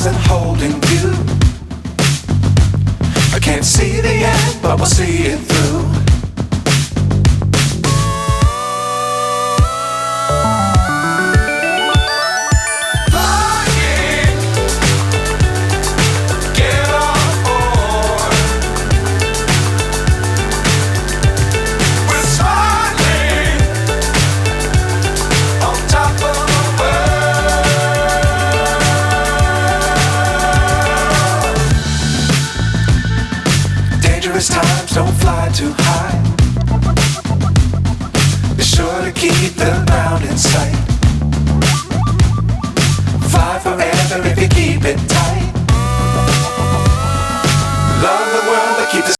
and holding you. I can't see the end, but we'll see it through. Times don't fly too high. Be sure to keep the ground in sight. Fly forever if you keep it